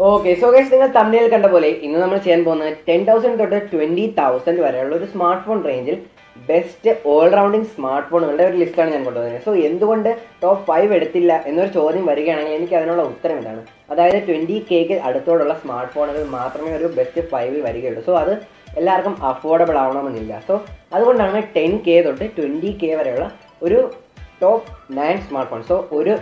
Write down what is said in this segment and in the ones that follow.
Okay so guys നിങ്ങൾ തമ്മിൽ കണ്ട പോലെ ഇന്ന് നമ്മൾ ചെയ്യാൻ പോകുന്നത് 10,000 തൊട്ട് 20,000 വരെയുള്ള ഒരു സ്മാർട്ട് ഫോൺ റേഞ്ചിൽ ബെസ്റ്റ് ഓൾറൗണ്ടിങ് സ്മാർട്ട് ഫോണുകളുടെ ഒരു ലിസ്റ്റാണ് ഞാൻ കൊണ്ടുവന്നത്. സോ എന്തുകൊണ്ട് ടോപ്പ് 5 എടുത്തില്ല എന്നൊരു ചോദ്യം വരികയാണെങ്കിൽ എനിക്ക് അതിനുള്ള ഉത്തരം ഇതാണ്. അതായത് 20K അടുത്തോടുള്ള സ്മാർട്ട് ഫോണുകൾ മാത്രമേ ഒരു ബെസ്റ്റ് 5 വരികയുള്ളൂ. സോ അത് എല്ലാവർക്കും അഫോർഡബിൾ ആവണമെന്നില്ല. സോ അതുകൊണ്ടാണ് 10K തൊട്ട് 20K വരെയുള്ള ഒരു ടോപ്പ് 9 സ്മാർട്ട് ഫോൺ. സോ ഒരു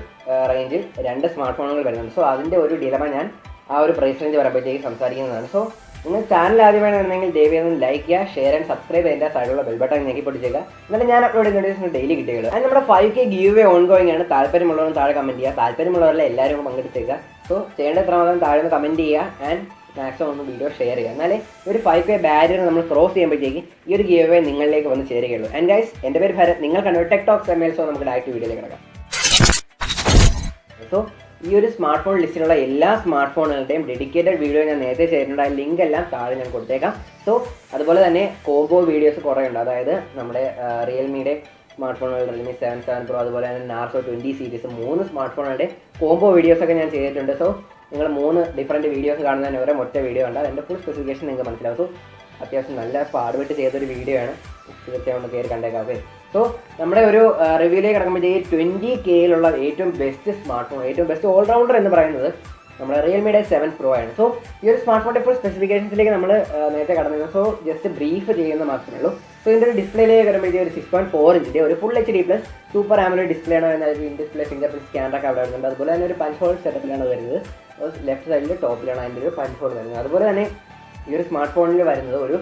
റേഞ്ചിൽ 2 സ്മാർട്ട് ഫോണുകൾ വരുന്നുണ്ട്. സോ അതിൻ്റെ ഒരു ഡിലമ ഞാൻ ആ ഒരു പ്രൈസ് റേഞ്ച് വരുമ്പോഴത്തേക്ക് സംസാരിക്കുന്നതാണ്. സോ നിങ്ങൾ ചാനൽ ആദ്യമായി വരണമെങ്കിൽ ദയവായി ലൈക്ക് ചെയ്യുക, ഷെയർ ആൻഡ് സബ്സ്ക്രൈബ് ചെയ്യേണ്ട സൈഡിലുള്ള ബെൽ ബട്ടൺ ഞെക്കി പൊട്ടിച്ചേക്കുക. എന്നിട്ട് ഞാൻ അപ്ലോഡ് ചെയ്യുന്ന വീഡിയോസ് ഡെയിലി കിട്ടുകയുള്ളൂ. അത് നമ്മുടെ 5K ഗീവ് ഓൺ ഗോയിങ് ആണ്. താല്പര്യമുള്ളവരും താഴെ കമൻറ്റ് ചെയ്യുക, താല്പര്യമുള്ളവരെല്ലാം എല്ലാവരും പങ്കെടുത്തേക്കുക. സോ ചെയ്യേണ്ട എത്ര മാത്രം താഴെ നിന്ന് കമൻറ്റ് ചെയ്യുക ആൻഡ് മാക്സിമം ഒന്ന് വീഡിയോ ഷെയർ ചെയ്യുക. എന്നാലേ ഒരു 5K ബാരിയർ നമ്മൾ ക്രോസ് ചെയ്യുമ്പോഴത്തേക്ക് ഈ ഒരു ഗീവ് നിങ്ങളിലേക്ക് വന്ന് ചേരുകയുള്ളൂ. ആൻഡ് ഗൈസ്, എൻ്റെ പേര് ഭരത്, നിങ്ങൾ കണ്ടു ടെക് ടോക്സ് ML. സോ നമുക്ക് ഡയറക്റ്റ് വീഡിയോയിലേക്ക് കിടക്കാം. സോ ഈ ഒരു സ്മാർട്ട് ഫോൺ ലിസ്റ്റിലുള്ള എല്ലാ സ്മാർട്ട് ഫോണുകളുടെയും ഡെഡിക്കേറ്റഡ് വീഡിയോ ഞാൻ നേരത്തെ ചെയ്തിട്ടുണ്ട്. ആ ലിങ്ക് എല്ലാം താഴെ ഞാൻ കൊടുത്തേക്കാം. സോ അതുപോലെ തന്നെ കോംബോ വീഡിയോസ് കുറേ ഉണ്ട്. അതായത് നമ്മുടെ റിയൽമിയുടെ സ്മാർട്ട് ഫോണുകൾ, റിയൽമി 7 Pro, അതുപോലെ തന്നെ നാർസോ 20 സീരീസ് 3 സ്മാർട്ട് ഫോണുകളുടെ കോംബോ വീഡിയോസൊക്കെ ഞാൻ ചെയ്തിട്ടുണ്ട്. സോ നിങ്ങൾ 3 ഡിഫറൻറ്റ് വീഡിയോസ് കാണുന്നതിന് വരെ ഒറ്റ വീഡിയോ ഉണ്ട്. അതിൻ്റെ ഫുൾ സ്പെസിഫിക്കേഷൻ നിങ്ങൾക്ക് മനസ്സിലാവും. സോ അത്യാവശ്യം നല്ല പാടുപെട്ട് ചെയ്തൊരു വീഡിയോ ആണ്. തീർച്ചയായും ഒന്ന് കയറി കണ്ടേക്കാവേ. സോ നമ്മുടെ ഒരു റിവ്യൂയിലേക്ക് കിടക്കുമ്പോഴത്തേക്ക് 20Kയിലുള്ള ഏറ്റവും ബെസ്റ്റ് സ്മാർട്ട് ഫോൺ, ഏറ്റവും ബെസ്റ്റ് ഓൾറൗണ്ടർ എന്ന് പറയുന്നത് നമ്മുടെ റിയൽമിയുടെ 7 Pro ആണ്. സോ ഈ ഒരു സ്മാർട്ട് ഫോണിൻ്റെ ഫുൾ സ്പെസിഫിക്കേഷൻസിലേക്ക് നമ്മൾ നേരത്തെ കടന്നിരുന്നു. സോ ജസ്റ്റ് ബ്രീഫ് ചെയ്യുന്ന മാത്രമേ ഉള്ളൂ. സോ ഇതിൻ്റെ ഒരു ഡിസ്പ്ലേയിലേക്ക് വരുമ്പോഴത്തേക്ക് ഒരു 6.4 ഇഞ്ചിൻ്റെ ഒരു full HD plus super AMOLED display ആണ് വരുന്നത്. ഇൻ ഡിസ്പ്ലേ ഫിംഗർ പ്രിന്റ് സ്കാനറൊക്കെ അവിടെ വരുന്നുണ്ട്. അതുപോലെ തന്നെ ഒരു പഞ്ച് ഹോൾ സെറ്റപ്പിലാണ് വരുന്നത്. ലെഫ്റ്റ് സൈഡിൽ ടോപ്പിലാണ് അതിൻ്റെ ഒരു പഞ്ച് ഹോൾ വരുന്നത്. അതുപോലെ തന്നെ ഈ ഒരു സ്മാർട്ട് ഫോണിൽ വരുന്നത് ഒരു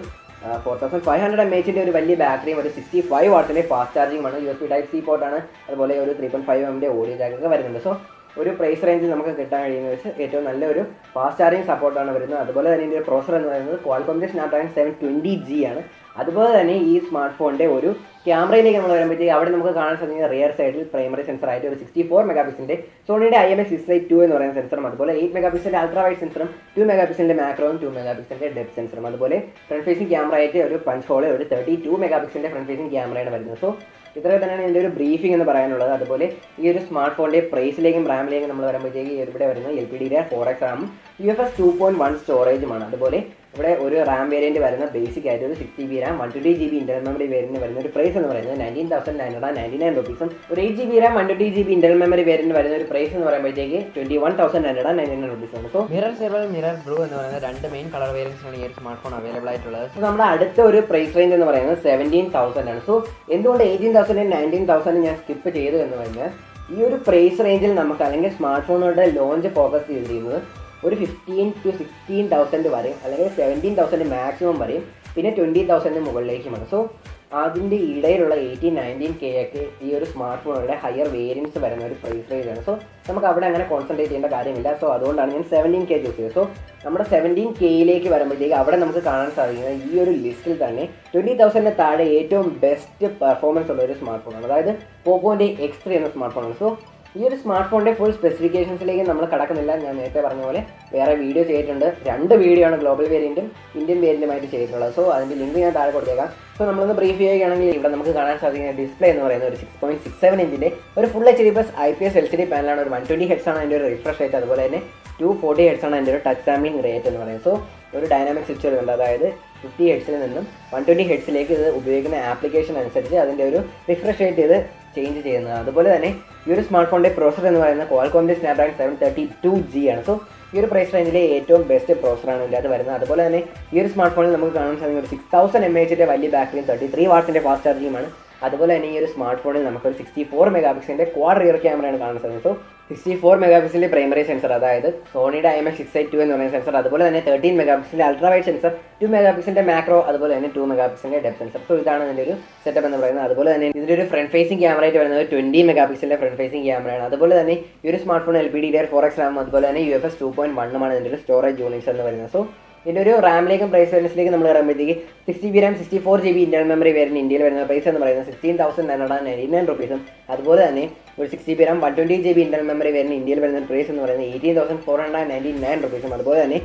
4500 mAh ഒരു വലിയ ബാറ്ററിയും ഒരു 65 വാട്ട്സിൻ്റെ ഫാസ്റ്റ് ചാർജിങ്ങുമാണ്. USB Type-C പോർട്ടാണ്. അതുപോലെ ഒരു 3.5 mm ഓഡിയോ ജാക്കൊക്കെ വരുന്നുണ്ട്. സോ ഒരു പ്രൈസ് റേഞ്ചിൽ നമുക്ക് കിട്ടാൻ കഴിയുന്നത് വെച്ച് ഏറ്റവും നല്ലൊരു ഫാസ്റ്റ് ചാർജിങ് സപ്പോർട്ടാണ് വരുന്നത്. അതുപോലെ തന്നെ ഇതിൻ്റെ പ്രോസർ എന്ന് പറയുന്നത് ക്വാൾകോമിൻ്റെ സ്നാപ്ഡ്രാഗൺ 720G ആണ്. അതുപോലെ തന്നെ ഈ സ്മാർട്ട് ഫോണിൻ്റെ ഒരു ക്യാമറയിലേക്ക് നമ്മൾ വരുമ്പോഴത്തേക്ക് അവിടെ നമുക്ക് കാണാൻ സാധിക്കുന്ന റിയർ സൈഡിൽ പ്രൈമറി സെൻസറായിട്ട് ഒരു 64 മെഗാപിക്സലിൻ്റെ സോണിയുടെ IMX682 എന്ന് പറയുന്ന സെൻസറും, അതുപോലെ 8 മെഗാപിക്സലിൻ്റെ അൾട്രാ വൈഡ് സെൻസറും, 2 മെഗാപിക്സലിൻ്റെ മാക്രോയും, 2 മെഗാപിക്സലിൻ്റെ ഡെപ്ത് സെൻസറും, അതുപോലെ ഫ്രണ്ട് ഫേസിംഗ് ക്യാമറ ആയിട്ട് ഒരു പഞ്ച് ഹോൾ ഒരു 32 മെഗാപിക്സലിൻ്റെ ഫ്രണ്ട് ഫേസിംഗ് ക്യാമറയാണ് വരുന്നത്. സോ ഇത്രയും തന്നെയാണ് ഇതിൻ്റെ ഒരു ബ്രീഫിംഗ് എന്ന് പറയാനുള്ളത്. അതുപോലെ ഈ ഒരു സ്മാർട്ട് ഫോണിൻ്റെ പ്രൈസിലേക്കും റാമിലേക്കും നമ്മൾ വരുമ്പോഴത്തേക്ക് ഇവിടെ വരുന്നത് LPDDR4X റാമും UFS 2.1 സ്റ്റോറേജുമാണ്. അതുപോലെ ഇവിടെ ഒരു റാം വേരിയൻറ്റ് വരുന്ന ബേസിക് ആയിട്ട് ഒരു 6GB Ram 120GB internal memory variant വരുന്ന ഒരു പ്രൈസ് എന്ന് പറയുന്നത് 19,999 rupees. ഒരു 8GB Ram 120GB internal memory variant വരുന്ന ഒരു പ്രൈസ് എന്ന് പറയുമ്പോഴത്തേക്ക് 21,999 rupees ആണ്. So mirror silver, mirror blue എന്ന് പറയുന്ന 2 മെയിൻ കളർ വേരിയൻസിനാണ് ഈ ഒരു സ്മാർട്ട് ഫോൺ അവൈലബിൾ ആയിട്ടുള്ളത്. സോ നമ്മുടെ അടുത്ത ഒരു പ്രൈസ് റേഞ്ച് എന്ന് പറയുന്നത് 17,000 ആണ്. സോ എന്തുകൊണ്ട് 18,000 19,000 ഞാൻ സ്കിപ്പ് ചെയ്തു എന്ന് പറഞ്ഞാൽ ഈ ഒരു പ്രൈസ് റേഞ്ചിൽ നമുക്ക് അല്ലെങ്കിൽ സ്മാർട്ട് ഫോണുകളുടെ ലോഞ്ച് ഫോക്കസ് ചെയ്തിരിക്കുന്നത് ഒരു 15,000 to 16,000 വരെയും അല്ലെങ്കിൽ 17,000 മാക്സിമം വരെയും പിന്നെ 20,000 മുകളിലേക്കുമാണ്. സോ അതിൻ്റെ ഇടയിലുള്ള 18-19K ഒക്കെ ഈ ഒരു സ്മാർട്ട് ഫോണുകളുടെ ഹയർ വേരിയൻസ് വരുന്ന ഒരു പ്രൈസ് റേഞ്ച് ആണ്. സോ നമുക്ക് അവിടെ അങ്ങനെ കോൺസെൻട്രേറ്റ് ചെയ്യേണ്ട കാര്യമില്ല. സോ അതുകൊണ്ടാണ് ഞാൻ 17K ചൂസ് ചെയ്തത്. സോ നമ്മുടെ 17Kയിലേക്ക് വരുമ്പോഴത്തേക്ക് അവിടെ നമുക്ക് കാണാൻ സാധിക്കുന്നത് ഈ ഒരു ലിസ്റ്റിൽ തന്നെ 20,000 താഴെ ഏറ്റവും ബെസ്റ്റ് പെർഫോമൻസ് ഉള്ള ഒരു സ്മാർട്ട് ഫോണാണ്. അതായത് പോക്കോൻ്റെ X3 എന്ന സ്മാർട്ട് ഫോണാണ്. സോ ഈ ഒരു സ്മാർട്ട് ഫോണിൻ്റെ ഫുൾ സ്പെസിഫിക്കേഷൻസിലേക്ക് നമ്മൾ കടക്കുന്നില്ല. ഞാൻ നേരത്തെ പറഞ്ഞ പോലെ വേറെ വീഡിയോ ചെയ്തിട്ടുണ്ട്. 2 വീഡിയോ ആണ് ഗ്ലോബൽ വേരിയൻറ്റും ഇന്ത്യൻ വേരിയൻറ്റുമായിട്ട് ചെയ്തിട്ടുള്ളത്. സോ അതിൻ്റെ ലിങ്ക് ഞാൻ താഴെ കൊടുത്തേക്കാം. സോ നമ്മളൊന്ന് ബ്രീഫ് ചെയ്യുകയാണെങ്കിൽ ഇവിടെ നമുക്ക് കാണാൻ സാധിക്കുന്ന ഡിസ്പ്ലേ എന്ന് പറയുന്നത് ഒരു 6.67 ഇഞ്ചിൻ്റെ ഒരു full HD plus IPS LCD പാനലാണ്. ഒരു 120 Hz ആണ് അതിൻ്റെ ഒരു റിഫ്രഷ് റേറ്റ്. അതുപോലെ തന്നെ 240 Hz ആണ് അതിൻ്റെ ഒരു ടച്ച് സാമ്പിളിംഗ് റേറ്റ് എന്ന് പറയുന്നത്. സോ ഒരു ഡൈനാമിക് സ്വിച്ച് വരുന്നുണ്ട്. അതായത് 50 Hz നിന്നും 120 Hz ഇത് ഉപയോഗിക്കുന്ന ആപ്ലിക്കേഷൻ അനുസരിച്ച് അതിൻ്റെ ഒരു റിഫ്രഷ് റേറ്റ് ഇത് ചേഞ്ച് ചെയ്യുന്നത്. അതുപോലെ തന്നെ ഈ ഒരു സ്മാർട്ട് ഫോണിൻ്റെ പ്രോസർ എന്ന് പറയുന്നത് ക്വാൾകോമിൻ്റെ സ്നാപ്ഡ്രാഗൺ 732G ആണ്. സോ ഈ ഒരു പ്രൈസ് റേഞ്ചിലെ ഏറ്റവും ബെസ്റ്റ് പ്രോസറാണ് ഇതിൻ്റെ അത് വരുന്നത്. അതുപോലെ തന്നെ ഈ ഒരു സ്മാർട്ട് ഫോണിൽ നമുക്ക് കാണാൻ സാധിക്കുന്ന ഒരു 6000 mAh വലിയ ബാറ്ററിയും 33 വാട്ട്സിൻ്റെ ഫാസ്റ്റ് ചാർജിങ്ങുമാണ്. അതുപോലെ തന്നെ ഈ ഒരു സ്മാർട്ട് ഫോണിൽ നമുക്കൊരു 64 മെഗാപിക്സലിൻ്റെ ക്വാഡ് റിയർ ക്യാമറയാണ് കാണാൻ സാധിക്കുന്നത്. സോ 64 മെഗാപിക്സലിൻ്റെ പ്രൈമറി സെൻസർ, അതായത് സോണിയുടെ IMX682 എന്ന് പറയുന്ന സെൻസർ, അതുപോലെ തന്നെ 13 മെഗാപിക്സലിൻ്റെ അൾട്രാ വൈഡ് സെൻസർ, 2 മെഗാപിക്സലിൻ്റെ മാക്രോ, അതുപോലെ തന്നെ 2 മെഗാപിക്സലിൻ്റെ ഡെപ്ത് സെൻസർ. സോ ഇതാണ് ഇതിൻ്റെ ഒരു സെറ്റപ്പ് എന്ന് പറയുന്നത്. അതുപോലെ തന്നെ ഇതിൻ്റെ ഒരു ഫ്രണ്ട് ഫേസിംഗ് ക്യാമറ ആയിട്ട് വരുന്നത് 20 മെഗാപിക്സലിൻ്റെ ഫ്രണ്ട് ഫേസിംഗ് ക്യാമറയാണ്. അതുപോലെ തന്നെ ഈ ഒരു സ്മാർട്ട് ഫോൺ LPDDR4X റാം, അതുപോലെ തന്നെ UFS 2.1 ഇതിൻ്റെ ഒരു സ്റ്റോറേജ് യൂണിറ്റ്സ് എന്ന് പറയുന്നത്. സോ ഇതിൻ്റെ ഒരു റാമിലേക്കും പ്രൈസ് വേരിയൻസിലേക്ക് നമ്മൾ പറയുമ്പോഴത്തേക്ക് 6GB Ram 64GB internal memory variant ഇന്ത്യയിൽ വരുന്ന പ്രൈസ് എന്ന് പറയുന്നത് 16,999 rupees. അതുപോലെ തന്നെ ഒരു 6GB Ram 120GB internal memory variant ഇന്ത്യയിൽ വരുന്ന പ്രൈസ് എന്ന് പറയുന്നത് 18,499 rupees. അതുപോലെ തന്നെ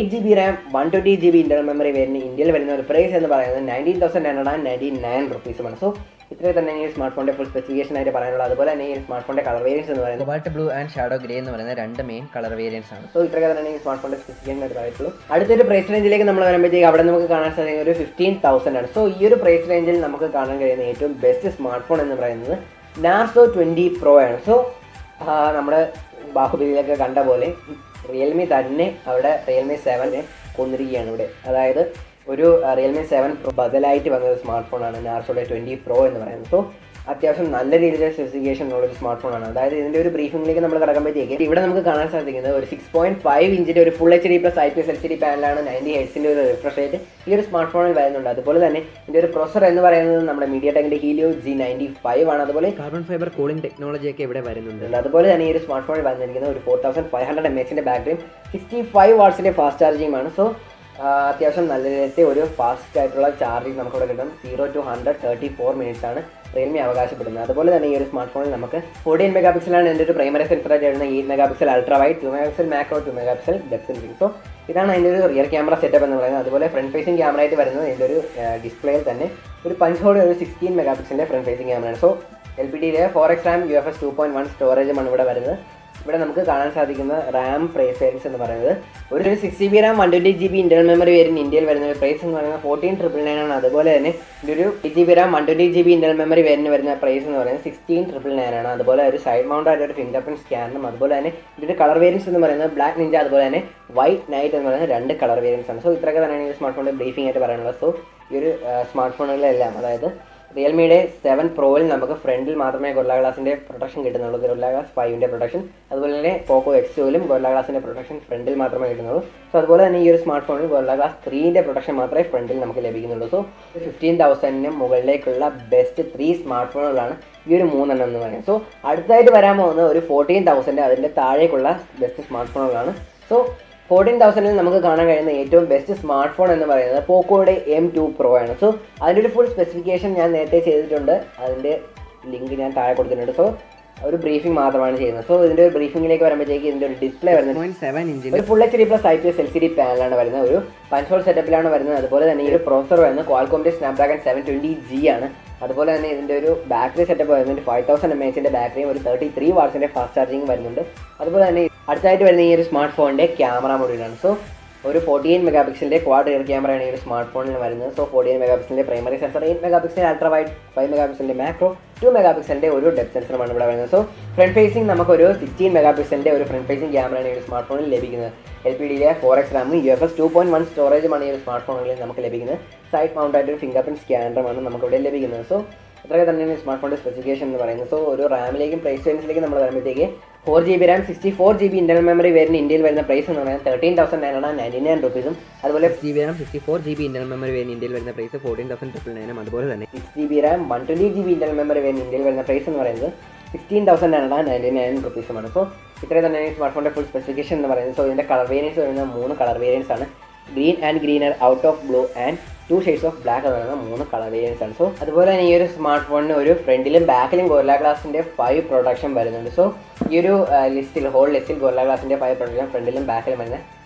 8GB Ram 120GB internal memory variant ഇന്ത്യയിൽ വരുന്ന ഒരു പ്രൈസ് എന്ന് പറയുന്നത് 19,999 rupees. സോ ഇത്രയും തന്നെ ഈ സ്മാർട്ട് ഫോണിൻ്റെ ഫുൾ സ്പെസിഫിക്കേഷൻ ആയിട്ട് പറയാനുള്ളത്. അതുപോലെ തന്നെ ഈ സ്മാർട്ട് ഫോണിൻ്റെ കളർ വേരിയൻസ് എന്ന് പറയുന്നത് cobalt blue and shadow grey എന്ന് പറയുന്ന 2 മെയിൻ കളർ വേരിയൻസ് ആണ്. സോ ഇത്രയൊക്കെ തന്നെ ഈ സ്മാർട്ട് ഫോണിൻ്റെ സ്പെസിഫിക്കേഷൻ ആയിട്ട് പറയുള്ളൂ. അടുത്തൊരു പ്രൈസ് റേഞ്ചിലേക്ക് നമ്മൾ വരുമ്പോഴത്തേക്ക് അവിടെ നമുക്ക് കാണാൻ സാധിക്കുന്ന ഒരു 15,000 ആണ്. സോ ഈ ഒരു പ്രൈസ് റേഞ്ചിൽ നമുക്ക് കാണാൻ കഴിയുന്ന ഏറ്റവും ബെസ്റ്റ് സ്മാർട്ട് ഫോൺ എന്ന് പറയുന്നത് നാർസോ 20 Pro ആണ്. സോ നമ്മുടെ ബാഹുബലിയിലൊക്കെ കണ്ട പോലെ റിയൽമി തന്നെ അവിടെ റിയൽമി 7 കൊന്നിരിക്കുകയാണ് ഇവിടെ. അതായത് ഒരു റിയൽമി 7 Pro ബദലായിട്ട് വന്നൊരു സ്മാർട്ട് ഫോണാണ് നാർസോയുടെ 20 Pro എന്ന് പറയുന്നത്. സോ അത്യാവശ്യം നല്ല രീതിയിലുള്ള സ്പെസിഫിക്കേഷൻ ഉള്ളൊരു സ്മാർട്ട് ഫോണാണ്. അതായത് ഇതിൻ്റെ ഒരു ബ്രീഫിംഗിലേക്ക് നമ്മൾ കിടക്കുമ്പോഴത്തേക്ക് ഇവിടെ നമുക്ക് കാണാൻ സാധിക്കുന്നത് ഒരു 6.5 ഇഞ്ചിൻ്റെ ഒരു full HD plus IPS LCD പാനലാണ് 90 ഹെർട്സിൻ്റെ ഒരു റിഫ്രഷ് റേറ്റ് ഈ ഒരു സ്മാർട്ട് ഫോണിൽ വരുന്നുണ്ട്. അതുപോലെ തന്നെ ഇതിൻ്റെ ഒരു പ്രൊസർ എന്ന് പറയുന്നത് നമ്മുടെ MediaTekന്റെ Helio G95 ആണ്. അതുപോലെ കാർബൺ ഫൈബർ കൂളിംഗ് ടെക്നോളജിയൊക്കെ ഇവിടെ വരുന്നുണ്ട്. അതുപോലെ തന്നെ ഈ ഒരു സ്മാർട്ട് ഫോണിൽ വന്നിരിക്കുന്നത് ഒരു 4500 mAh ബാറ്ററിയും 65 വാട്ട്സിൻ്റെ ഫാസ്റ്റ് ചാർജിങ്ങും ആണ്. സോ അത്യാവശ്യം നല്ല രീതിയിൽ ഒരു ഫാസ്റ്റ് ആയിട്ടുള്ള ചാർജിങ് നമുക്കിവിടെ കിട്ടും. 0 to 100 34 മിനിറ്റ്സ് ആണ് റിയൽമി അവകാശപ്പെടുന്നത്. അതുപോലെ തന്നെ ഈ ഒരു സ്മാർട്ട് ഫോണിൽ നമുക്ക് 14 മെഗാ പിക്സലാണ് എൻ്റെ ഒരു പ്രൈമറി സെൻസറായിട്ട് വരുന്ന 8 megapixel ultra wide, 2 mega pixel macro, 2 mega pixel depth sensing. So ഇതാണ് അതിൻ്റെ ഒരു റിയർ ക്യാമറ സെറ്റപ്പ് എന്ന് പറയുന്നത്. അതുപോലെ ഫ്രണ്ട് ഫേസിംഗ് ക്യാമറ ആയിട്ട് വരുന്നത് ഇതിൻ്റെ ഒരു ഡിസ്പ്ലേയിൽ തന്നെ ഒരു പഞ്ച് ഹോൾ ഒരു 16 മെഗാ പിക്സലിൻ്റെ ഫ്രണ്ട് ഫേസിംഗ് ക്യാമറയാണ്. So LPDDR 4x RAM UFS 2.1 സ്റ്റോറേജുമാണ് ഇവിടെ വരുന്നത്. ഇവിടെ നമുക്ക് കാണാൻ സാധിക്കുന്ന റാം പ്രൈസ് വേരിയൻസ് എന്ന് പറയുന്നത് ഒരു 6GB RAM 120GB internal memory variant ഇന്ത്യയിൽ വരുന്ന ഒരു പ്രൈസ് എന്ന് പറയുന്നത് 14,999 ആണ്. അതുപോലെ തന്നെ ഒരു 8GB RAM 120GB internal memory variant വരുന്ന പ്രൈസ് എന്ന് പറയുന്നത് 16,999 ആണ്. അതുപോലെ ഒരു സൈഡ് മൗണ്ട് ആയിട്ട് ഒരു ഫിംഗർ പ്രിന്റ് സ്കാനറും അതുപോലെ തന്നെ ഇതിൻ്റെ കളർ വേരിയൻസ് എന്ന് പറയുന്നത് ബ്ലാക്ക് നിഞ്ച അതുപോലെ തന്നെ വൈറ്റ് നൈറ്റ് എന്ന് പറയുന്ന 2 കളർ വേരിയൻസ് ആണ്. സോ ഇത്രയൊക്കെ തന്നെയാണ് ഈ സ്മാർട്ട് ഫോണിൻ്റെ ബ്രീഫിംഗ് ആയിട്ട് പറയാനുള്ളത്. സോ ഈ ഒരു സ്മാർട്ട് ഫോണുകളെല്ലാം അതായത് റിയൽമിയുടെ 7 Proയിൽ നമുക്ക് ഫ്രണ്ടിൽ മാത്രമേ ഗൊറില്ല ഗ്ലാസിൻ്റെ പ്രൊട്ടക്ഷൻ കിട്ടുന്നുള്ളൂ, ഗൊറില്ല ഗ്ലാസ് 5ൻ്റെ പ്രൊട്ടക്ഷൻ. അതുപോലെ തന്നെ പോക്കോ X2ലും ഗൊറില്ല ഗ്ലാസിൻ്റെ പ്രൊട്ടക്ഷൻ ഫ്രണ്ടിൽ മാത്രമേ കിട്ടുന്നുള്ളൂ. സോ അതുപോലെ തന്നെ ഈ ഒരു സ്മാർട്ട് ഫോണിൽ ഗൊറില്ല ഗ്ലാസ് 3ൻ്റെ പ്രൊട്ടക്ഷൻ മാത്രമേ ഫ്രണ്ടിൽ നമുക്ക് ലഭിക്കുന്നുള്ളൂ. സോ 15,000 മുകളിലേക്കുള്ള ബെസ്റ്റ് 3 സ്മാർട്ട് ഫോണുകളാണ് ഈ ഒരു 3 എന്ന് പറയുന്നത്. സോ അടുത്തായിട്ട് വരാൻ പോകുന്ന ഒരു 14,000 അതിൻ്റെ താഴേക്കുള്ള ബെസ്റ്റ് സ്മാർട്ട് ഫോണുകളാണ്. സോ 14,000 നമുക്ക് കാണാൻ കഴിയുന്ന ഏറ്റവും ബെസ്റ്റ് സ്മാർട്ട് ഫോൺ എന്ന് പറയുന്നത് പോക്കോയുടെ M2 Pro ആണ്. സോ അതിൻ്റെ ഒരു ഫുൾ സ്പെസിഫിക്കേഷൻ ഞാൻ നേരത്തെ ചെയ്തിട്ടുണ്ട്, അതിൻ്റെ ലിങ്ക് ഞാൻ താഴെ കൊടുത്തിട്ടുണ്ട്. സോ ഒരു ബ്രീഫിംഗ് മാത്രമാണ് ചെയ്യുന്നത്. സോ ഇതിൻ്റെ ഒരു ബ്രീഫിംഗിലേക്ക് വരുമ്പോഴത്തേക്ക് ഇതിൻ്റെ ഒരു ഡിസ്പ്ലേ വരുന്നത് 0.7 ഇഞ്ചിൻ്റെ ഒരു full HD plus IPS LCD പാനലാണ് വരുന്നത്. ഒരു പഞ്ച് ഹോൾ സെറ്റപ്പിലാണ് വരുന്നത്. അതുപോലെ തന്നെ ഈ ഒരു പ്രോസർ വരുന്നത് ക്വാൾകോമിൻ്റെ സ്നാപ്ഡ്രാഗൺ 720G ആണ്. അതുപോലെ തന്നെ ഇതിൻ്റെ ഒരു ബാറ്ററി സെറ്റപ്പ് വരുന്നുണ്ട് 5000 mAhൻ്റെ ബാറ്ററിയും ഒരു 33 വാട്ട്സിൻ്റെ ഫാസ്റ്റ് ചാർജിങ് വരുന്നുണ്ട്. അതുപോലെ തന്നെ അടുത്തായിട്ട് വരുന്ന ഈ ഒരു സ്മാർട്ട് ഫോണിൻ്റെ ക്യാമറ മൊഡ്യൂളാണ്. സോ ഒരു 48 മെഗാ പിക്സലിൻ്റെ ക്വാഡ് റിയർ ക്യാമറയാണ് ഈ ഒരു സ്മാർട്ട് ഫോണിൽ വരുന്നത്. സോ 48 മെഗാ പിക്സലിൻ്റെ primary sensor, 8 megapixel ultra wide, 5 mega പിക്സലിൻ്റെ മാക്രോ, 2 മെഗാ പിക്സലിൻ്റെ ഒരു ഡെപ്ത് സെൻസറുമാണ് ഇവിടെ വരുന്നത്. സോ ഫ്രണ്ട് ഫേസിംഗ് നമുക്കൊരു 16 മെഗാ പിക്സലിൻ്റെ ഒരു ഫ്രണ്ട് ഫേസിംഗ് ക്യാമറയാണ് ഈ ഒരു സ്മാർട്ട് ഫോണിൽ ലഭിക്കുന്നത്. LPDDR 4x RAM UFS 2.1 സ്റ്റോറേജുമാണ് ഈ ഒരു സ്മാർട്ട് ഫോണുകളിൽ നമുക്ക് ലഭിക്കുന്നത്. സൈഡ് മൗണ്ട് ആയിട്ട് ഒരു ഫിംഗർ പ്രിന്റ് സ്കാനറുമാണ് നമുക്കിവിടെ ലഭിക്കുന്നത്. സോ ഇത്രയൊക്കെ തന്നെയാണ് സ്മാർട്ട് ഫോണിൻ്റെ സ്പെസിഫിക്കേഷൻ എന്ന് പറയുന്നത്. സോ ഒരു റാമിലേക്കും പ്രൈസ് റേഞ്ചിലേക്കും നമ്മൾ വരുമ്പോഴത്തേക്ക് 4GB RAM 64GB internal memory വരുന്ന ഇന്ത്യയിൽ വരുന്ന പ്രൈസ് എന്ന് പറയുന്നത് 13,999 രൂപീസും. അതുപോലെ 6GB RAM 64GB internal memory വരുന്ന ഇന്ത്യയിൽ വരുന്ന പ്രൈസ് 14,999. അതുപോലെ തന്നെ 6GB RAM 120GB internal memory വരുന്ന ഇന്ത്യയിൽ വരുന്ന പ്രൈസ് എന്ന് പറയുന്നത് 16,999 രൂപീസുമാണ്. സോ ഇത്രയും തന്നെ സ്മാർട്ട് ഫോണിൻ്റെ ഫുൾ സ്പെസിഫിക്കേഷൻ എന്ന് പറയുന്നത്. സോ ഇതിൻ്റെ കളർ വേരിയൻസ് വരുന്ന 3 കളർ വേരിയൻസ് ആണ്. Green and greener, out of blue and 2 shades of black എന്ന് പറയുന്ന 3 കളർ വേരിയൻസ് ആണ്. സോ അതുപോലെ തന്നെ ഈ ഒരു സ്മാർട്ട് ഫോണിന് ഒരു ഫ്രണ്ടിലും ബാക്കിലും ഗൊറില്ല ഗ്ലാസിൻ്റെ 5 പ്രൊട്ടക്ഷൻ വരുന്നുണ്ട്. സോ ഈ ഒരു ലിസ്റ്റിൽ ഹോൾ ലിസ്റ്റിൽ ഗൊറില്ല ഗ്ലാസിൻ്റെ 5 പ്രൊട്ടക്ഷൻ ഫ്രണ്ടിലും ബാക്കിലും വരുന്ന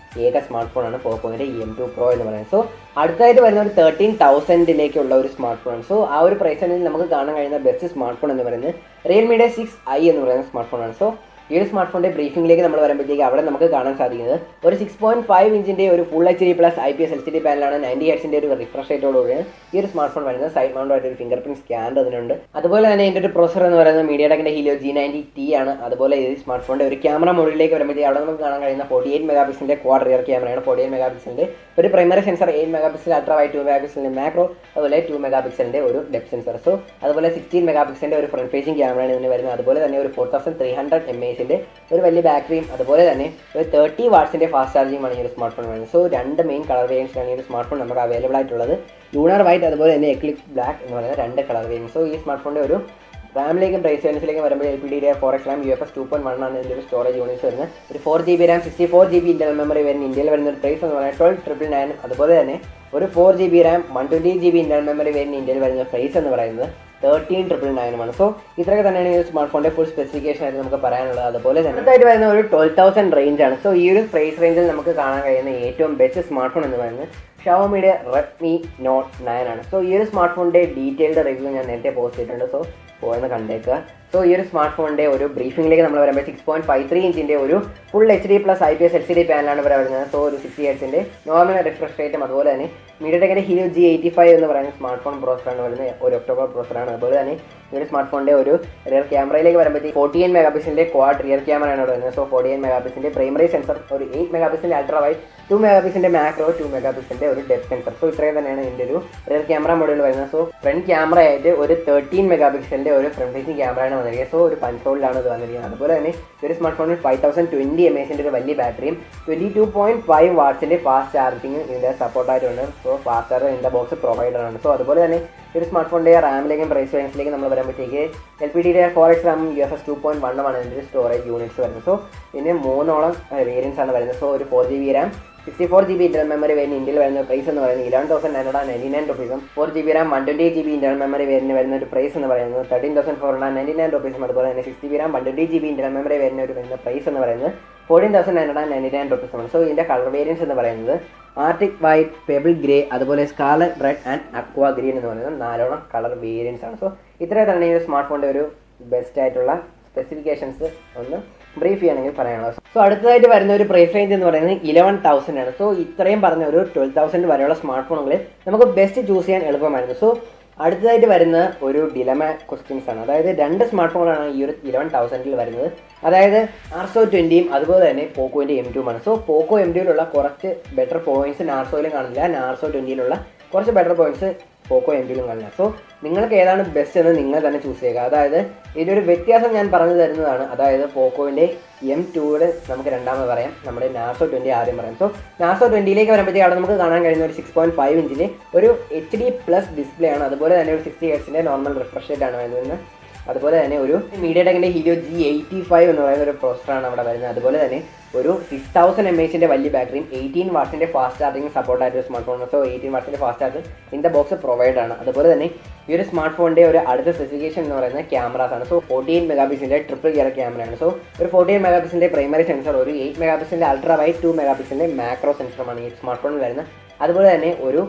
ഏക സ്മാർട്ട് ഫോണാണ് പോക്കോയുടെ M2 Pro എന്ന് പറയുന്നത്. സോ അടുത്തായിട്ട് വരുന്ന ഒരു 13,000 ഒരു സ്മാർട്ട് ഫോണാണ്. സോ ആ ഒരു പ്രൈസ് റേഞ്ചിൽ നമുക്ക് കാണാൻ കഴിയുന്ന ബെസ്റ്റ് സ്മാർട്ട് ഫോൺ എന്ന് പറയുന്നത് റിയൽമിയുടെ 6i എന്ന് പറയുന്ന സ്മാർട്ട് ഫോണാണ്. സോ ഈ ഒരു സ്മാർട്ട് ഫോണിൻ്റെ ബ്രീഫിംഗിലേക്ക് നമ്മൾ വരുമ്പോഴത്തേക്ക് അവിടെ നമുക്ക് കാണാൻ സാധിക്കുന്നത് ഒരു 6.5 ഇഞ്ചിൻ്റെ ഒരു full HD plus IPS LCD പാനലാണ് 90 ഹെർട്സിൻ്റെ ഒരു റിഫ്രഷ് റേറ്റോടുകൂടിയാണ് ഈ ഒരു സ്മാർട്ട് ഫോൺ വരുന്നത്. സൈഡ് മൗണ്ട് ആയിട്ട് ഒരു ഫിംഗർ പ്രിന്റ് സ്കാനർ അതിനുണ്ട്. അതുപോലെ തന്നെ ഇതിൻ്റെ ഒരു പ്രൊസർ എന്ന് പറയുന്നത് MediaTekന്റെ Helio G90T ആണ്. അതുപോലെ ഈ സ്മാർട്ട് ഫോണിൻ്റെ ഒരു ക്യാമറ മോഡിലേക്ക് വരുമ്പോഴത്തേക്ക് അവിടെ നമുക്ക് കാണാൻ കഴിയുന്ന 48 മെഗാ പിക്സലിൻ്റെ ക്വാഡ് റിയർ ക്യാമറയാണ്. 48 മെഗാ പിക്സലിൻ്റെ ഒരു primary sensor, 8 megapixel ultra wide, 2 mega പിക്സലിൻ്റെ മാക്രോ, അതുപോലെ 2 മെഗാ പിക്സലിൻ്റെ ഒരു ഡെപ്ത് സെൻസർ. സോ അതുപോലെ 16 മെഗാ പിക്സലിൻ്റെ ഒരു ഫ്രണ്ട് ഫേസിംഗ് ക്യാമറയാണ് ഇതിന് വരുന്നത്. അതുപോലെ തന്നെ ഒരു 4300 mAhൻ്റെ ഒരു വലിയ ബാറ്ററിയും അതുപോലെ തന്നെ ഒരു 30 വാട്ട്സിൻ്റെ ഫാസ്റ്റ് ചാർജിങ്ങുമാണ് ഈ ഒരു സ്മാർട്ട് ഫോൺ വരുന്നത്. സോ 2 മെയിൻ കളർ വേരിയൻസിലാണ് ഈ ഒരു സ്മാർട്ട് ഫോൺ നമുക്ക് അവൈലബിൾ ആയിട്ടുള്ളത്. ലൂണർ വൈറ്റ് അതുപോലെ തന്നെ എക്ലിപ്സ് ബ്ലാക്ക് എന്ന് പറയുന്ന 2 കളർ വേരിയൻസ്. സോ ഈ സ്മാർട്ട് ഫോണിൻ്റെ ഒരു റാമിലേക്കും പ്രൈസ് റേഞ്ചിലേക്കും വരുമ്പോൾ LPDDR 4x RAM UFS 2.1 ആണ് ഇതിൻ്റെ ഒരു സ്റ്റോറേജ് യൂണിറ്റ്സ് വരുന്നത്. ഒരു 4GB RAM 64GB internal memory വരുന്ന ഇന്ത്യയിൽ വരുന്ന ഒരു പ്രൈസ് എന്ന് പറയുന്നത് 12,999. അതുപോലെ തന്നെ ഒരു 4GB RAM 120GB internal memory വരുന്ന ഇന്ത്യയിൽ വരുന്ന പ്രൈസ് എന്ന് പറയുന്നത് 13999 സോ ഇത്രയൊക്കെ തന്നെയാണ് ഈ സ്മാർട്ട് ഫോണിന്റെ ഫുൾ സ്പെസിഫിക്കേഷൻ ആയിട്ട് നമുക്ക് പറയാനുള്ളത്. അതുപോലെ തന്നെ അടുത്തായിട്ട് വരുന്ന ഒരു 12,000 റേഞ്ചാണ്. സോ ഈ ഒരു പ്രൈസ് റേഞ്ചിൽ നമുക്ക് കാണാൻ കഴിയുന്ന ഏറ്റവും ബെസ്റ്റ് സ്മാർട്ട് ഫോൺ എന്ന് പറയുന്നത് ഷവോമിയുടെ റെഡ്മി നോട്ട് 9 ആണ്. സോ ഈ ഒരു സ്മാർട്ട് ഫോണിന്റെ ഡീറ്റെയിൽഡ് റിവ്യൂ ഞാൻ നേരത്തെ പോസ്റ്റ് ചെയ്തിട്ടുണ്ട്. സോ പോയെന്ന് കണ്ടേക്കുക. സോ ഈ ഒരു സ്മാർട്ട് ഫോണിന്റെ ഒരു ബ്രീഫിംഗിലേക്ക് നമ്മൾ വരുമ്പോൾ 6.53 ഇഞ്ചിന്റെ ഒരു ഫുൾ HD+ IPS LCD പാനലാണ് ഇവിടെ വരുന്നത്. സോ ഒരു 60 ഹെർട്സിന്റെ നോർമൽ റിഫ്രഷ് റേറ്റും അതുപോലെ തന്നെ മീഡിയടെക്കിന്റെ Helio G85 എന്ന് പറയുന്ന സ്മാർട്ട് ഫോൺ പ്രോസറാണ് വരുന്നത്. ഒരു ഒക്ടോബർ പ്രോസറാണ്. അതുപോലെ തന്നെ ഈ ഒരു സ്മാർട്ട് ഫോണിന്റെ ഒരു റിയർ ക്യാമറയിലേക്ക് വരുമ്പോഴത്തേക്ക് 48 മെഗാ പിക്സലിന്റെ ക്വാഡ് റിയർ ക്യാമറയാണ് ഇവിടെ വരുന്നത്. സോ 48 മെഗാ പിക്സലിന്റെ പ്രൈമറി സെൻസർ, ഒരു 8 മെഗാ പിക്സലിന്റെ അൾട്രാ വൈഡ്, 2 മെഗാ പിക്സലിന്റെ മാക്രോ, 2 മെഗാ പിക്സലിന്റെ ഒരു ഡെപ്ത് സെൻസർ. സോ ഇത്രയും തന്നെയാണ് ഇതിന്റെ ഒരു റിയർ ക്യാമറ മോഡൽ വരുന്നത്. സോ ഫ്രണ്ട് ക്യാമറ ആയിട്ട് ഒരു 13 മെഗാ പിക്സലിന്റെ ഒരു ഫ്രണ്ട് ഫേസിംഗ് ക്യാമറയാണ് വന്നിരിക്കുന്നത്. സോ ഒരു പഞ്ചോളിലാണ് ഇത് വന്നിരിക്കുന്നത്. അതുപോലെ തന്നെ ഒരു സ്മാർട്ട് ഫോണിൽ 5020 mAh ഒരു വലിയ ബാറ്ററിയും 22.5 വാട്ട്സിന്റെ ഫാസ്റ്റ് ചാർജിങ് ഇതിന്റെ സപ്പോർട്ടായിട്ടുണ്ട്. സോ ഫാസ്റ്റ് ചാർജർ ഇതിന്റെ ബോക്സ് പ്രൊവൈഡർ ആണ്. സോ അതുപോലെ തന്നെ ഒരു സ്മാർട്ട് ഫോണിന്റെ റാമിലേക്കും പ്രൈസ് റേഞ്ചിലേക്കും നമ്മൾ വരുമ്പോഴത്തേക്ക് LPDDR4X RAM UFS 2.1 ആണ് ഇതിന്റെ സ്റ്റോറേജ് യൂണിറ്റ്സ് വരുന്നത്. സോ ഇതിന് 3 വേരിയൻസ് ആണ് വരുന്നത്. സോ ഒരു 4GB RAM, 64GB internal memory variant ഇന്ത്യയിൽ വരുന്ന പ്രൈസ് എന്ന് പറയുന്നത് 11,999 രൂപീസും 4GB RAM 128GB internal memory variant വരുന്ന ഒരു പ്രൈസ് എന്ന് പറയുന്നത് 13,499 രൂപീസും അതുപോലെ തന്നെ 6GB RAM 120GB internal memory variant വരുന്ന പ്രൈസ് എന്ന് പറയുന്നത് 14,999 രൂപീസുമാണ്. സോ ഇതിന്റെ കളർ വേരിയൻസ് എന്ന് പറയുന്നത് ആർട്ടിക് വൈറ്റ്, പെബിൾ ഗ്രേ, അതുപോലെ scarlet red and aqua green എന്ന് പറയുന്നത് 4 കളർ വേരിയൻസ് ആണ്. സോ ഇത്രയും തന്നെ ഈ സ്മാർട്ട് ഫോണിന്റെ ഒരു ബെസ്റ്റ് ആയിട്ടുള്ള സ്പെസിഫിക്കേഷൻസ് ഒന്ന് ബ്രീഫ് ചെയ്യണമെങ്കിൽ പറയാനുള്ളത്. സോ അടുത്തതായിട്ട് വരുന്ന ഒരു പ്രൈസ് റേഞ്ച് എന്ന് പറയുന്നത് 11,000 ആണ്. സോ ഇത്രയും പറഞ്ഞ ഒരു 12,000 വരെയുള്ള സ്മാർട്ട് ഫോണുകളിൽ നമുക്ക് ബെസ്റ്റ് ചൂസ് ചെയ്യാൻ എളുപ്പമായിരുന്നു. സോ അടുത്തതായിട്ട് വരുന്ന ഒരു ഡിലമ ക്വസ്റ്റ്യൻസ് ആണ്. അതായത് 2 സ്മാർട്ട് ഫോണാണ് ഈ ഒരു 11,000 വരുന്നത്. അതായത് നാർസോ 20 അതുപോലെ തന്നെ പോക്കോന്റെ M2 ആണ്. സോ പോക്കോ M2യിലുള്ള കുറച്ച് ബെറ്റർ പോയിന്റ്സ് നാർസോയിലും കാണുന്നില്ല, നാർസോ 20യിലുള്ള കുറച്ച് ബെറ്റർ പോയിന്റ്സ് പോക്കോ M2യിലും കാണില്ല. സോ നിങ്ങൾക്ക് ഏതാണ് ബെസ്റ്റ് എന്ന് നിങ്ങൾ തന്നെ ചൂസ് ചെയ്യുക. അതായത് ഇതിൻ്റെ ഒരു വ്യത്യാസം ഞാൻ പറഞ്ഞു തരുന്നതാണ്. അതായത് പോക്കോവിൻ്റെ M2യുടെ നമുക്ക് രണ്ടാമത് പറയാം, നമ്മുടെ നാർസോ 20 ആദ്യം പറയാം. സോ നാർസോ 20യിലേക്ക് വരുമ്പോഴത്തേക്ക് അവിടെ നമുക്ക് കാണാൻ കഴിയുന്ന ഒരു 6.5 ഇഞ്ചിന് ഒരു HD+ ഡിസ്പ്ലേ ആണ്. അതുപോലെ തന്നെ ഒരു 60 ഹെർട്സിൻ്റെ നോർമൽ റിഫ്രഷ് റേറ്റ് ആണ് വരുന്നത്. അതുപോലെ തന്നെ ഒരു മീഡിയടെക്കിൻ്റെ Helio G85 എന്ന് പറയുന്ന ഒരു പ്രോസറാണ് അവിടെ വരുന്നത്. അതുപോലെ തന്നെ ഒരു 6000 mAh വലിയ ബാറ്ററിയും 18 വാട്ട്സിന്റെ ഫാസ്റ്റ് ചാർജിങ് സപ്പോർട്ട് ആയിട്ട് സ്മാർട്ട് ഫോൺ. സോ 18 വാട്ട്സിന്റെ ഫാസ്റ്റ് ചാർജ് ഇതിന്റെ ബോക്സ് പ്രൊവൈഡ് ആണ്. അതുപോലെ തന്നെ ഈ ഒരു സ്മാർട്ട് ഫോണിന്റെ ഒരു അടുത്ത സ്പെസിഫിക്കേഷൻ എന്ന് പറയുന്നത് ക്യാമറാസ് ആണ്. സോ 48 മെഗാ പിക്സലിന്റെ ട്രിപ്പിൾ ഗിയർ ക്യാമറയാണ്. സോ ഒരു 48 മെഗാ പിക്സലിന്റെ പ്രൈമറി സെൻസർ, ഒരു 8 മെഗാ പിക്സലിന്റെ അൾട്രാ വൈഡ്, 2 മെഗാ പിക്സലിന്റെ മാക്രോ സെൻസറുമാണ് ഈ സ്മാർട്ട് ഫോണിൽ വരുന്നത്. അതുപോലെ തന്നെ ഒരു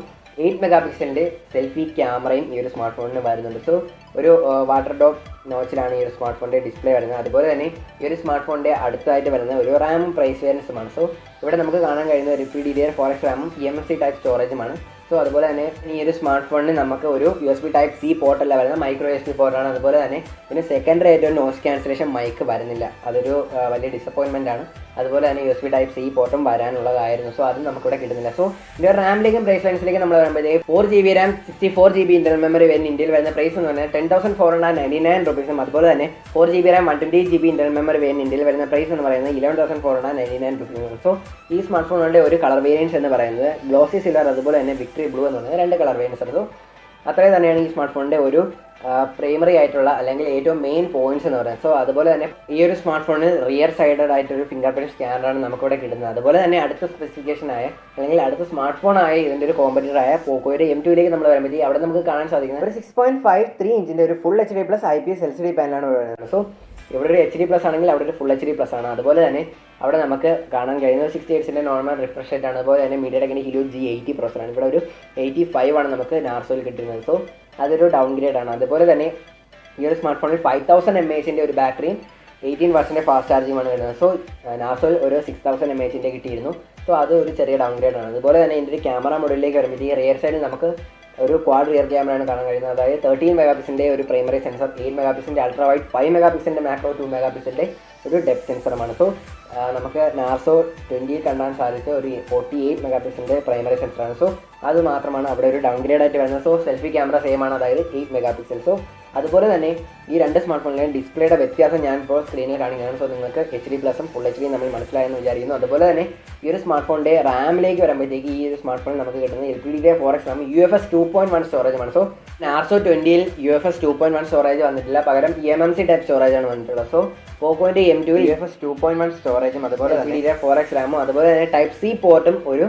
8 മെഗാ പിക്സലിന്റെ സെൽഫി ക്യാമറയും ഈ ഒരു സ്മാർട്ട് ഫോണിന് വരുന്നുണ്ട്. സോ ഒരു വാട്ടർ ഡോപ്പ് നോച്ചിലാണ് ഈ ഒരു സ്മാർട്ട് ഫോണിന്റെ ഡിസ്പ്ലേ വരുന്നത്. അതുപോലെ തന്നെ ഈ ഒരു സ്മാർട്ട് ഫോണിന്റെ അടുത്തായിട്ട് വരുന്ന ഒരു റാമും പ്രൈസ് വേരിയൻസുമാണ്. സോ ഇവിടെ നമുക്ക് കാണാൻ കഴിയുന്ന ഒരു LPDDR4X റാമും eMMC ടൈപ്പ് സ്റ്റോറേജുമാണ്. സോ അതുപോലെ തന്നെ ഈ ഒരു സ്മാർട്ട് ഫോണിന് നമുക്ക് ഒരു USB Type-C പോർട്ടല്ല വരുന്നത്, മൈക്രോ USB പോർട്ടാണ്. അതുപോലെ തന്നെ ഇതിന് സെക്കൻഡറി ആയിട്ട് ഒരു നോയ്സ് ക്യാൻസലേഷൻ മൈക്ക് വരുന്നില്ല. അതൊരു വലിയ ഡിസപ്പോയിൻമെൻ്റ് ആണ്. അതുപോലെ തന്നെ USB Type-C പോർട്ടും വരാനുള്ളതായിരുന്നു. സോ അതും നമുക്കിവിടെ കിട്ടുന്നില്ല. സോ ഇതിൻ്റെ റാമിലേക്കും പ്രൈസ് റേഞ്ചിലേക്കും നമ്മൾ വരുമ്പോഴത്തേക്ക് 4GB RAM 64GB internal memory വരുന്ന ഇന്ത്യയിൽ വരുന്ന പ്രൈസ് എന്ന് പറഞ്ഞാൽ 10,499 രൂപീസും അതുപോലെ തന്നെ 4GB RAM 120GB internal memory വരുന്ന ഇന്ത്യയിൽ വരുന്ന പ്രൈസ് എന്ന് പറയുന്നത് 11,499 രൂപീസും. സോ ഈ സ്മാർട്ട് ഫോണുകളുടെ ഒരു കളർ വേരിയൻസ് എന്ന് പറയുന്നത് ഗ്ലോസി സിൽവർ അതുപോലെ തന്നെ വിക്ടറി ബ്ലൂ എന്ന് പറയുന്നത് 2 കളർ വേരിയൻസ് ആണ്. സോ അത്രയും തന്നെയാണ് ഈ സ്മാർട്ട് ഫോണിൻ്റെ ഒരു പ്രൈമറി ആയിട്ടുള്ള അല്ലെങ്കിൽ ഏറ്റവും മെയിൻ പോയിന്റ്സ് എന്ന് പറയുന്നത്. സോ അതുപോലെ തന്നെ ഈ ഒരു സ്മാർട്ട് ഫോണിന് റിയർ സൈഡഡ് ആയിട്ടൊരു ഫിംഗർ പ്രിന്റ് സ്കാനറാണ് നമുക്കിവിടെ കിട്ടുന്നത്. അതുപോലെ തന്നെ അടുത്ത സ്പെസിഫിക്കേഷൻ ആയ അല്ലെങ്കിൽ അടുത്ത സ്മാർട്ട് ഫോൺ ആയ ഇതിൻ്റെ ഒരു കോമ്പറ്റീറ്റർ ആയ പോക്കോയുടെ M2യിലേക്ക് നമ്മൾ വരുമ്പോഴത്തേക്ക് അവിടെ നമുക്ക് കാണാൻ സാധിക്കുന്നത് ഒരു 6.53 ഇഞ്ചിൻ്റെ ഒരു ഫുൾ HD+ IPS LCD പാനലാണ് വരുന്നത്. സോ ഇവിടെ ഒരു HD+ ആണെങ്കിൽ അവിടെ ഒരു ഫുൾ HD+ ആണ്. അതുപോലെ തന്നെ അവിടെ നമുക്ക് കാണാൻ കഴിയുന്നത് 60 ഹെർട്സിൻ്റെ നോർമൽ റിഫ്രഷ് റേറ്റ് ആണ്. അതുപോലെ തന്നെ മീഡിയടെക്കിൻ്റെ Helio G80 പ്രോസറാണ്. ഇവിടെ ഒരു 85 ആണ് നമുക്ക് നാർസോയിൽ കിട്ടുന്നത്. സോ അതൊരു ഡൗൺ ഗ്രേഡ് ആണ്. അതുപോലെ തന്നെ ഈ ഒരു സ്മാർട്ട് ഫോണിൽ 5000 mAh ഒരു ബാറ്ററിയും 18 വാട്ട്സിൻ്റെ ഫാസ്റ്റ് ചാർജിങ്ങുമാണ് വരുന്നത്. സോ നാർസോയിൽ ഒരു 6000 mAh കിട്ടിയിരുന്നു. സോ അത് ഒരു ചെറിയ ഡൗൺ ഗ്രേഡ് ആണ്. അതുപോലെ തന്നെ ഇതിൻ്റെ ക്യാമറ മോഡലിലേക്ക് വരുമ്പോഴത്തേക്ക് റിയർ സൈഡിൽ നമുക്ക് ഒരു ക്വാഡ് റിയർ ക്യാമറയാണ് കാണാൻ കഴിയുന്നത്. അതായത് 13 മെഗാ പിക്സലിൻ്റെ ഒരു പ്രൈമറി സെൻസർ, 8 മെഗാ പിക്സലിൻ്റെ അൾട്രാ വൈഡ്, 5 മെഗാ പിക്സലിൻ്റെ മാക്രോ, 2 മെഗാ പിക്സലിൻ്റെ ഒരു ഡെപ്ത് സെൻസറുമാണ്. സോ നമുക്ക് നാർസോ 20 കാണാൻ സാധിച്ച ഒരു 48 മെഗാ പിക്സലിൻ്റെ പ്രൈമറി സെൻസറാണ്. സോ അത് മാത്രമാണ് അവിടെ ഒരു ഡൗൺ ഗ്രേഡ് ആയിട്ട് വരുന്നത്. സോ സെൽഫി ക്യാമറ സെയിം ആണ്, അതായത് 8 മെഗാ പിക്സൽ. സോ അതുപോലെ തന്നെ ഈ 2 സ്മാർട്ട് ഫോണിലെയും ഡിസ്പ്ലേയുടെ വ്യത്യാസം ഞാൻ ഇപ്പോൾ സ്ക്രീനിൽ കാണിക്കുകയാണ്. സോ നിങ്ങൾക്ക് HD+ഉം ഫുൾ HD നമ്മൾ മനസ്സിലായെന്ന് വിചാരിക്കുന്നു. അതുപോലെ തന്നെ ഈ ഒരു സ്മാർട്ട് ഫോണിൻ്റെ റാമിലേക്ക് വരുമ്പോഴത്തേക്ക് ഈ ഒരു സ്മാർട്ട് ഫോണിൽ നമുക്ക് കിട്ടുന്നത് LPDDR4X RAM UFS 2.1 സ്റ്റോറേജാണ്. സോ നാർസോ 20യിൽ UFS 2.1 സ്റ്റോറേജ് വന്നിട്ടില്ല, പകരം eMMC ടൈപ്പ് സ്റ്റോറേജാണ് വന്നിട്ടുള്ളത്. സോ പോക്കോൻ്റെ M2യിൽ UFS 2.1 സ്റ്റോറേജും അതുപോലെ LPDDR4X റാമും അതുപോലെ തന്നെ Type-C പോർട്ടും ഒരു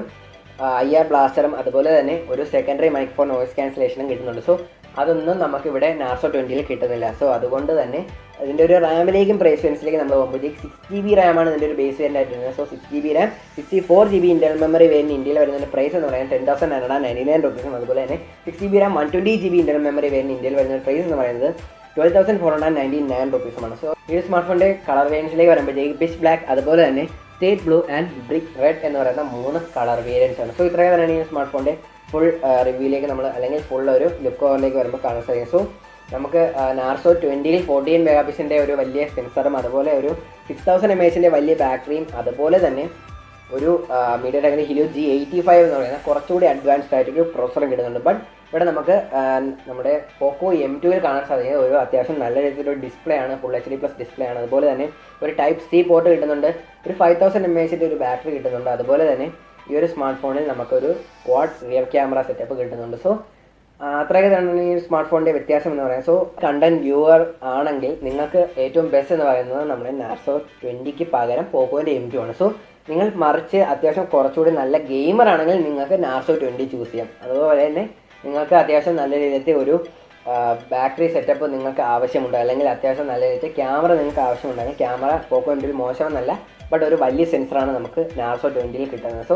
IR ബ്ലാസ്റ്ററും അതുപോലെ തന്നെ ഒരു സെക്കൻഡറി മൈക്രോഫോൺ നോയ്സ് ക്യാൻസലേഷനും കിട്ടുന്നുണ്ട്. സോ അതൊന്നും നമുക്കിവിടെ നാർസോ 20 കിട്ടുന്നില്ല. സോ അതുകൊണ്ട് തന്നെ അതിൻ്റെ ഒരു റാമിലേക്കും പ്രൈസ് വേരിയൻസിലേക്ക് നമ്മൾ പോകുമ്പോഴത്തേക്ക് 6GB റാമാണ് ഇതിൻ്റെ ഒരു ബേസ് വേരിയൻ്റ് ആയിട്ട് വരുന്നത്. So 6GB Ram 64GB internal memory variant ഇന്ത്യയിൽ വരുന്നതിൻ്റെ പ്രൈസ് എന്ന് പറയുന്നത് 10,999 rupees. അതുപോലെ തന്നെ 6GB Ram 120GB internal memory variant ഇന്ത്യയിൽ വരുന്ന പ്രൈസ് എന്ന് പറയുന്നത് 12,499 rupees. സോ ഈ സ്മാർട്ട് ഫോണിൻ്റെ കളർ വേരിയൻസിലേക്ക് വരുമ്പോഴത്തേക്ക് പിച്ച് ബ്ലാക്ക്, അതുപോലെ തന്നെ state blue and brick red എന്ന് പറയുന്ന 3 കളർ വേരിയൻസ് ആണ്. സോ ഇത്രയും തന്നെയാണ് ഈ സ്മാർട്ട് ഫോണിൻ്റെ ഫുൾ റിവ്യൂയിലേക്ക് നമ്മൾ അല്ലെങ്കിൽ ഫുൾ ഒരു ലുക്ക് ഓവറിലേക്ക് വരുമ്പോൾ കാണാൻ സാധിക്കും. സോ നമുക്ക് നാർസോ 20 14 മെഗാപിക്സലിൻ്റെ ഒരു വലിയ സെൻസറും, അതുപോലെ ഒരു 6000 mAh വലിയ ബാറ്ററിയും, അതുപോലെ തന്നെ ഒരു മീഡിയടെക്കിൻ്റെ ഹീലിയോ G85 എന്ന് പറയുന്ന കുറച്ചുകൂടി അഡ്വാൻസ്ഡ് ആയിട്ടൊരു പ്രോസസ്സറും കിട്ടുന്നുണ്ട്. ബട്ട് ഇവിടെ നമുക്ക് നമ്മുടെ പോക്കോ M2 കാണാൻ സാധിക്കുന്നത് ഒരു അത്യാവശ്യം നല്ല രീതിയിലൊരു ഡിസ്പ്ലേ ആണ്, ഫുൾ HD+ ഡിസ്പ്ലേ ആണ്. അതുപോലെ തന്നെ ഒരു ടൈപ്പ് C പോർട്ട് കിട്ടുന്നുണ്ട്, ഒരു 5000 mAh ഒരു ബാറ്ററി കിട്ടുന്നുണ്ട്. അതുപോലെ തന്നെ ഈ ഒരു സ്മാർട്ട് ഫോണിൽ നമുക്കൊരു ക്വാഡ് റിയർ ക്യാമറ സെറ്റപ്പ് കിട്ടുന്നുണ്ട്. സോ അത്രയൊക്കെ തന്നെ ഈ സ്മാർട്ട് ഫോണിൻ്റെ വ്യത്യാസം എന്ന് പറയുന്നത്. സോ കണ്ടന്റ് വ്യൂവർ ആണെങ്കിൽ നിങ്ങൾക്ക് ഏറ്റവും ബെസ്റ്റ് എന്ന് പറയുന്നത് നമ്മുടെ നാർസോ 20 പകരം പോക്കോൻ്റെ M2 ആണ്. സോ നിങ്ങൾ മറിച്ച് അത്യാവശ്യം കുറച്ചുകൂടി നല്ല ഗെയിമർ ആണെങ്കിൽ നിങ്ങൾക്ക് നാർസോ 20 ചൂസ് ചെയ്യാം. അതുപോലെ തന്നെ നിങ്ങൾക്ക് അത്യാവശ്യം നല്ല രീതിയിലത്തെ ഒരു ബാറ്ററി സെറ്റപ്പ് നിങ്ങൾക്ക് ആവശ്യമുണ്ട്, അല്ലെങ്കിൽ അത്യാവശ്യം നല്ല രീതിയിൽ ക്യാമറ നിങ്ങൾക്ക് ആവശ്യമുണ്ടെങ്കിൽ ക്യാമറ പോക്കോ M2 മോശമെന്നല്ല, ബട്ട് ഒരു വലിയ സെൻസറാണ് നമുക്ക് നാർസോ 20 കിട്ടുന്നത്. സോ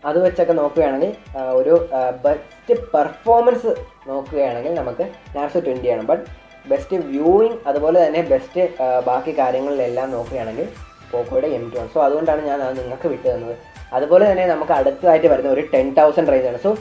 അത് വെച്ചൊക്കെ നോക്കുകയാണെങ്കിൽ ഒരു ബെസ്റ്റ് പെർഫോമൻസ് നോക്കുകയാണെങ്കിൽ നമുക്ക് നാർസോ 20 ആണ്. ബട്ട് ബെസ്റ്റ് വ്യൂയിങ്, അതുപോലെ തന്നെ ബെസ്റ്റ് ബാക്കി കാര്യങ്ങളിലെല്ലാം നോക്കുകയാണെങ്കിൽ പോക്കോയുടെ M2 ആണ്. സോ അതുകൊണ്ടാണ് ഞാൻ അത് നിങ്ങൾക്ക് വിട്ടു തന്നത്. അതുപോലെ തന്നെ നമുക്ക് അടുത്തതായിട്ട് വരുന്ന ഒരു 10,000 റേഞ്ചാണ്. സോ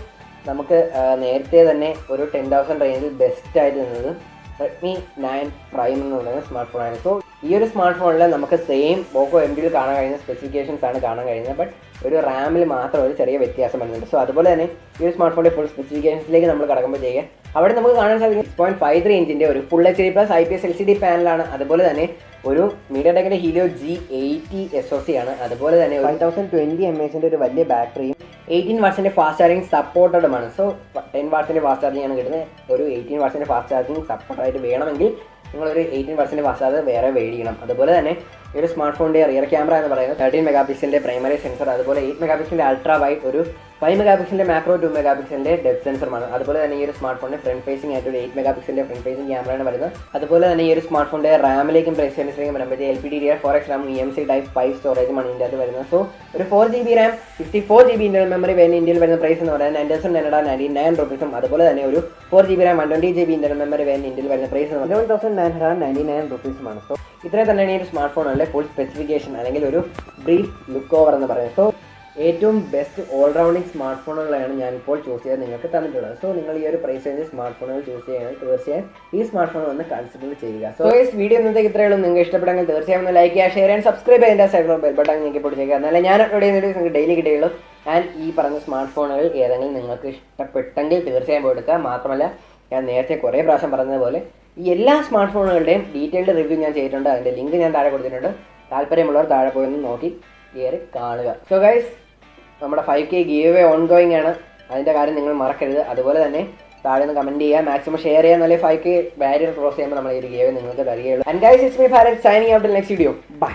നമുക്ക് നേരത്തെ തന്നെ ഒരു 10,000 റേഞ്ചിൽ ബെസ്റ്റായിട്ട് നിന്നത് റെഡ്മി 9 പ്രൈം എന്ന് പറയുന്ന സ്മാർട്ട് ഫോണാണ്. സോ ഈ ഒരു സ്മാർട്ട് ഫോണിൽ നമുക്ക് സെയിം പോക്കോ M2 കാണാൻ കഴിയുന്ന സ്പെസിഫിക്കേഷൻസ് ആണ് കാണാൻ കഴിയുന്നത്, ബട്ട് ഒരു റാമിൽ മാത്രം ഒരു ചെറിയ വ്യത്യാസം വരുന്നുണ്ട്. സോ അതുപോലെ തന്നെ ഈ ഒരു സ്മാർട്ട് ഫോണിൻ്റെ ഫുൾ സ്പെസിഫിക്കേഷൻസിലേക്ക് നമ്മൾ കടക്കുമ്പോഴത്തേക്ക് അവിടെ നമുക്ക് കാണാൻ സാധിക്കും 6.53 ഇഞ്ചിൻ്റെ ഒരു ഫുൾ HD+ IPS LCD പാനലാണ്. അതുപോലെ തന്നെ ഒരു മീഡിയടെക്കിൻ്റെ ഹീലിയോ G80 SoC ആണ്. അതുപോലെ തന്നെ 1020 mAh ഒരു വലിയ ബാറ്ററിയും 18 വാട്ട്സിൻ്റെ ഫാസ്റ്റ് ചാർജിങ് സപ്പോർട്ടഡുമാണ്. സോ 10 വാട്ട്സിൻ്റെ ഫാസ്റ്റ് ചാർജിങ് ആണ് കിട്ടുന്നത്. ഒരു 18 വാട്ട്സിൻ്റെ ഫാസ്റ്റ് ചാർജിങ് സപ്പോർട്ടായിട്ട് വേണമെങ്കിൽ നിങ്ങളൊരു 18 വാട്ട്സിൻ്റെ ഫാസ്റ്റ് ചാർജർ വേറെ മേടിക്കണം. അതുപോലെ തന്നെ ഈ ഒരു സ്മാർട്ട് ഫോണിൻ്റെ റിയർ ക്യാമറ എന്ന് പറയുന്നത് 13 മെഗാപിക്സലിൻ്റെ പ്രൈമറി സെൻസർ, അതുപോലെ 8 മെഗാപിക്സലിൻ്റെ അൾട്രാ വൈഡ്, ഒരു 5 മെഗാപിക്സലിൻ്റെ മാക്രോ, 2 മെഗാപിക്സലിൻ്റെ ഡെപ്ത് സെൻസറുമാണ്. അതുപോലെ തന്നെ ഈ ഒരു സ്മാർട്ട് ഫോണിൻ്റെ ഫ്രണ്ട് ഫേസിംഗ് ആയിട്ട് ഒരു 8 മെഗാപിക്സലിൻ്റെ ഫ്രണ്ട് ഫേസിംഗ് ക്യാമറയാണ് വരുന്നത്. അതുപോലെ തന്നെ ഈ ഒരു സ്മാർട്ട് ഫോണിൻ്റെ റാമിലേക്കും പ്രൈസ് വേരിയൻസിലേക്കും വരുമ്പോഴത്തേക്ക് LPDDR4X RAM EMC Type 5 സ്റ്റോറേജുമാണ് ഇതിൻ്റെ അത് വരുന്നത്. സോ ഒരു 4GB Ram 64GB internal memory variant ഇന്ത്യയിൽ വരുന്ന പ്രൈസ് എന്ന് പറയുന്നത് 9,999 rupees. അതുപോലെ തന്നെ ഒരു 4GB Ram 120GB internal memory variant ഇന്ത്യയിൽ വരുന്ന പ്രൈസ് 11,999 rupees. സോ ഇത്രയും തന്നെയാണ് ഈ ഒരു സ്മാർട്ട് ഫോണിലെ ഫുൾ സ്പെസിഫിക്കേഷൻ, അല്ലെങ്കിൽ ഒരു ബ്രീഫ് ലുക്ക് ഓവർ എന്ന് പറയുന്നത്. സോ ഏറ്റവും ബെസ്റ്റ് ഓൾറൗണ്ടിങ് സ്മാർട്ട് ഫോണുകളാണ് ഞാനിപ്പോൾ ചൂസ് ചെയ്ത് നിങ്ങൾക്ക് തന്നിട്ടുള്ളത്. സോ നിങ്ങൾ ഈ ഒരു പ്രൈസ് റേഞ്ച് സ്മാർട്ട് ഫോണുകൾ ചൂസ് ചെയ്യുകയാണെങ്കിൽ തീർച്ചയായും ഈ സ്മാർട്ട് ഫോൺ ഒന്ന് കൺസിഡർ ചെയ്യുക. സോ ഈ വീഡിയോ ഇന്നത്തേക്ക് ഇത്രയേ ഉള്ളൂ. നിങ്ങൾക്ക് ഇഷ്ടപ്പെടുമെങ്കിൽ തീർച്ചയായും ഒന്ന് ലൈക്ക് ചെയ്യുക, ഷെയർ ചെയ്യാൻ, സബ്സ്ക്രൈബ് ചെയ്യാൻ, സൈഡിലുള്ള ബെൽ ബട്ടൺ നിങ്ങൾക്ക് പൊടിച്ചേക്കുക. എന്നാലേ ഞാൻ അപ്ലോഡ് ചെയ്യുന്ന നിങ്ങൾക്ക് ഡെയിലി കിട്ടുകയുള്ളൂ. ആൻഡ് ഈ പറഞ്ഞ സ്മാർട്ട് ഫോണുകൾ ഏതെങ്കിലും നിങ്ങൾക്ക് ഇഷ്ടപ്പെട്ടെങ്കിൽ തീർച്ചയായും എടുക്കുക. മാത്രമല്ല ഞാൻ നേരത്തെ കുറേ പ്രാവശ്യം പറഞ്ഞതുപോലെ ഈ എല്ലാ സ്മാർട്ട് ഫോണുകളുടെയും ഡീറ്റെയിൽഡ് റിവ്യൂ ഞാൻ ചെയ്തിട്ടുണ്ട്. അതിൻ്റെ ലിങ്ക് ഞാൻ താഴെ കൊടുത്തിട്ടുണ്ട്. താല്പര്യമുള്ളവർ താഴെ പോയി ഒന്ന് നോക്കി കയറി കാണുക. സോ ഗൈസ്, നമ്മുടെ 5K ഗീവ് അവേ ഓൺഗോയിങ് ആണ്. അതിൻ്റെ കാര്യം നിങ്ങൾ മറക്കരുത്. അതുപോലെ തന്നെ താഴെ ഒന്ന് കമൻറ്റ് ചെയ്യുക, മാക്സിമം ഷെയർ ചെയ്യുക. എന്നാലേ 5K ബാരിയർ ക്രോസ് ചെയ്യുമ്പോൾ നമ്മൾ ഈ ഒരു ഗീവ് നിങ്ങൾക്ക് തരികയുള്ളൂ. And guys, it's me Bharat signing out next video. By.